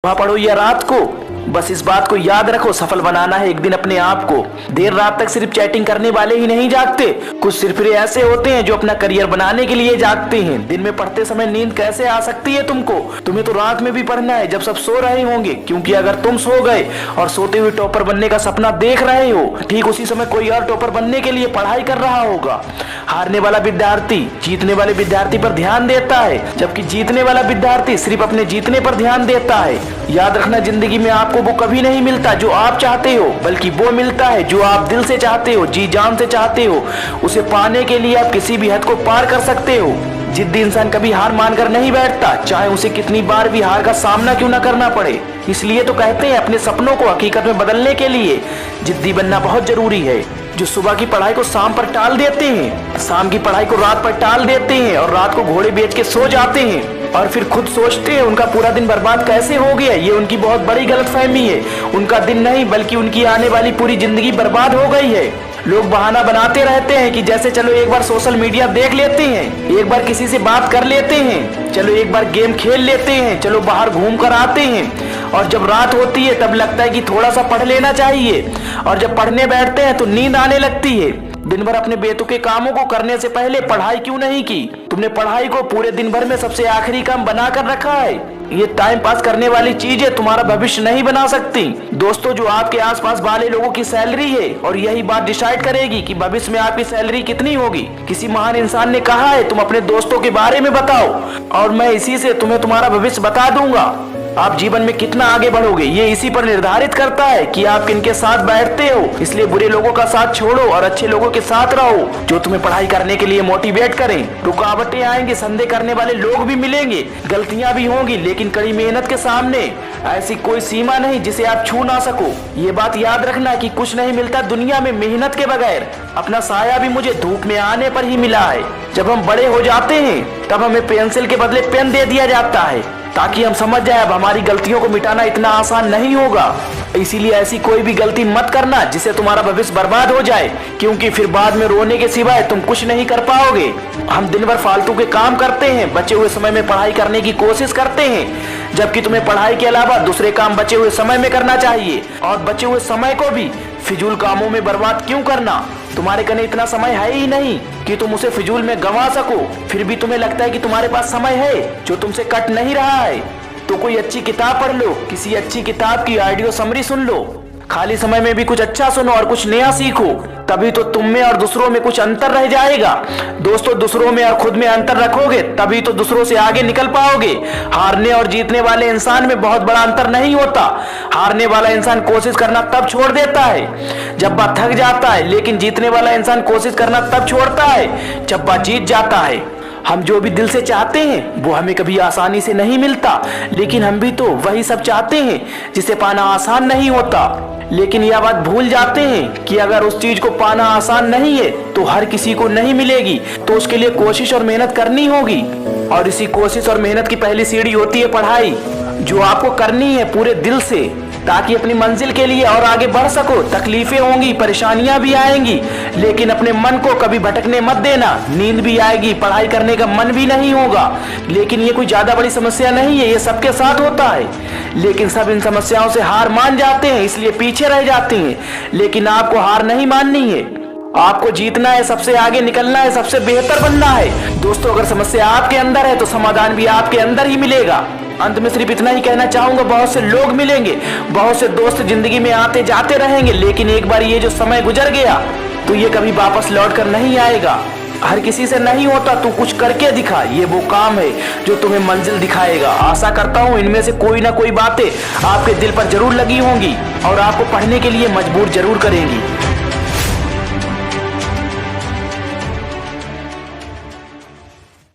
पढ़ो या रात को, बस इस बात को याद रखो, सफल बनाना है एक दिन अपने आप को। देर रात तक सिर्फ चैटिंग करने वाले ही नहीं जागते, कुछ सिर्फ ऐसे होते हैं जो अपना करियर बनाने के लिए जागते हैं। दिन में पढ़ते समय नींद कैसे आ सकती है तुमको? तुम्हें तो रात में भी पढ़ना है जब सब सो रहे होंगे, क्योंकि अगर तुम सो गए और सोते हुए टॉपर बनने का सपना देख रहे हो, ठीक उसी समय कोई और टॉपर बनने के लिए पढ़ाई कर रहा होगा। हारने वाला विद्यार्थी जीतने वाले विद्यार्थी पर ध्यान देता है, जबकि जीतने वाला विद्यार्थी सिर्फ अपने जीतने पर ध्यान देता है। याद रखना, जिंदगी में आपको वो कभी नहीं मिलता जो आप चाहते हो, बल्कि वो मिलता है जो आप दिल से चाहते हो, जी जान से चाहते हो। उसे पाने के लिए आप किसी भी हद को पार कर सकते हो। जिद्दी इंसान कभी हार मानकर नहीं बैठता, चाहे उसे कितनी बार भी हार का सामना क्यों न करना पड़े। इसलिए तो कहते हैं अपने सपनों को हकीकत में बदलने के लिए जिद्दी बनना बहुत जरूरी है। जो सुबह की पढ़ाई को शाम पर टाल देते हैं, शाम की पढ़ाई को रात पर टाल देते हैं और रात को घोड़े बेच के सो जाते हैं और फिर खुद सोचते हैं उनका पूरा दिन बर्बाद कैसे हो गया। ये उनकी बहुत बड़ी गलतफहमी है। उनका दिन नहीं बल्कि उनकी आने वाली पूरी जिंदगी बर्बाद हो गई है। लोग बहाना बनाते रहते हैं कि जैसे चलो एक बार सोशल मीडिया देख लेते हैं, एक बार किसी से बात कर लेते हैं, चलो एक बार गेम खेल लेते हैं, चलो बाहर घूम कर आते हैं। और जब रात होती है तब लगता है कि थोड़ा सा पढ़ लेना चाहिए, और जब पढ़ने बैठते हैं तो नींद आने लगती है। दिन भर अपने बेतुके कामों को करने से पहले पढ़ाई क्यों नहीं की? तुमने पढ़ाई को पूरे दिन भर में सबसे आखिरी काम बना कर रखा है। ये टाइम पास करने वाली चीजें तुम्हारा भविष्य नहीं बना सकती। दोस्तों, जो आपके आसपास वाले लोगों की सैलरी है और यही बात डिसाइड करेगी कि भविष्य में आपकी सैलरी कितनी होगी। किसी महान इंसान ने कहा है, तुम अपने दोस्तों के बारे में बताओ और मैं इसी से तुम्हें तुम्हारा भविष्य बता दूंगा। आप जीवन में कितना आगे बढ़ोगे ये इसी पर निर्धारित करता है कि आप किनके साथ बैठते हो। इसलिए बुरे लोगों का साथ छोड़ो और अच्छे लोगों के साथ रहो, जो तुम्हें पढ़ाई करने के लिए मोटिवेट करें। रुकावटें आएंगी, संदेह करने वाले लोग भी मिलेंगे, गलतियां भी होंगी, लेकिन कड़ी मेहनत के सामने ऐसी कोई सीमा नहीं जिसे आप छू ना सको। ये बात याद रखना कि कुछ नहीं मिलता दुनिया में मेहनत के बगैर। अपना साया भी मुझे धूप में आने पर ही मिला है। जब हम बड़े हो जाते हैं तब हमें पेंसिल के बदले पेन दे दिया जाता है, ताकि हम समझ जाए अब हमारी गलतियों को मिटाना इतना आसान नहीं होगा। इसीलिए ऐसी कोई भी गलती मत करना जिससे तुम्हारा भविष्य बर्बाद हो जाए, क्योंकि फिर बाद में रोने के सिवाय तुम कुछ नहीं कर पाओगे। हम दिन भर फालतू के काम करते हैं, बचे हुए समय में पढ़ाई करने की कोशिश करते हैं, जबकि तुम्हें पढ़ाई के अलावा दूसरे काम बचे हुए समय में करना चाहिए। और बचे हुए समय को भी फिजूल कामों में बर्बाद क्यों करना? तुम्हारे कने इतना समय है ही नहीं कि तुम उसे फिजूल में गंवा सको। फिर भी तुम्हें लगता है कि तुम्हारे पास समय है जो तुमसे कट नहीं रहा है। तो कोई अच्छी किताब पढ़ लो, किसी अच्छी किताब की ऑडियो समरी सुन लो, खाली समय में भी कुछ अच्छा सुनो और कुछ नया सीखो। तभी तो तुम में और दूसरों में कुछ अंतर रह जाएगा। दोस्तों, दूसरों में और खुद में अंतर रखोगे तभी तो दूसरों से आगे निकल पाओगे। हारने और जीतने वाले इंसान में बहुत बड़ा अंतर नहीं होता। हारने वाला इंसान कोशिश करना तब छोड़ देता है जब वह थक जाता है, लेकिन जीतने वाला इंसान कोशिश करना तब छोड़ता है जब वह जीत जाता है। हम जो भी दिल से चाहते हैं वो हमें कभी आसानी से नहीं मिलता, लेकिन हम भी तो वही सब चाहते हैं जिसे पाना आसान नहीं होता। लेकिन यह बात भूल जाते हैं कि अगर उस चीज को पाना आसान नहीं है तो हर किसी को नहीं मिलेगी, तो उसके लिए कोशिश और मेहनत करनी होगी। और इसी कोशिश और मेहनत की पहली सीढ़ी होती है पढ़ाई, जो आपको करनी है पूरे दिल से, ताकि अपनी मंजिल के लिए और आगे बढ़ सको। तकलीफें होंगी, परेशानियां भी आएंगी, लेकिन अपने मन को कभी भटकने मत देना। नींद भी आएगी, पढ़ाई करने का मन भी नहीं होगा, लेकिन ये कोई ज्यादा बड़ी समस्या नहीं है, ये सबके साथ होता है। लेकिन सब इन समस्याओं से हार मान जाते हैं, इसलिए पीछे रह जाते हैं। लेकिन आपको हार नहीं माननी है, आपको जीतना है, सबसे आगे निकलना है, सबसे बेहतर बनना है। दोस्तों, अगर समस्या आपके अंदर है तो समाधान भी आपके अंदर ही मिलेगा। अंत में सिर्फ इतना ही कहना चाहूंगा, बहुत से लोग मिलेंगे, बहुत से दोस्त जिंदगी में आते जाते रहेंगे, लेकिन एक बार ये जो समय गुजर गया तो ये कभी वापस लौट कर नहीं आएगा। हर किसी से नहीं होता, तू कुछ करके दिखा, ये वो काम है जो तुम्हें मंजिल दिखाएगा। आशा करता हूँ इनमें से कोई ना कोई बातें आपके दिल पर जरूर लगी होंगी और आपको पढ़ने के लिए मजबूर जरूर करेंगी।